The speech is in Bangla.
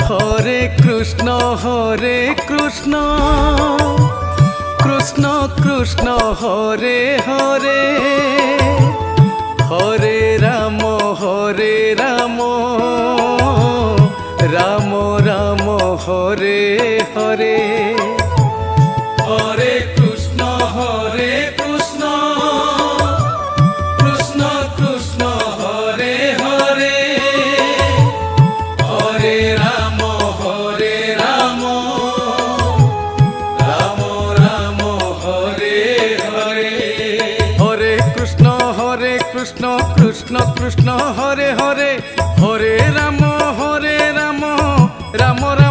হরে কৃষ্ণ কৃষ্ণ কৃষ্ণ হরে হরে হরে রাম রাম রাম হরে হরে হরে কৃষ্ণ কৃষ্ণ কৃষ্ণ হরে হরে হরে রাম রাম রাম হরে হরে হরে কৃষ্ণ কৃষ্ণ কৃষ্ণ হরে হরে হরে রাম রাম রাম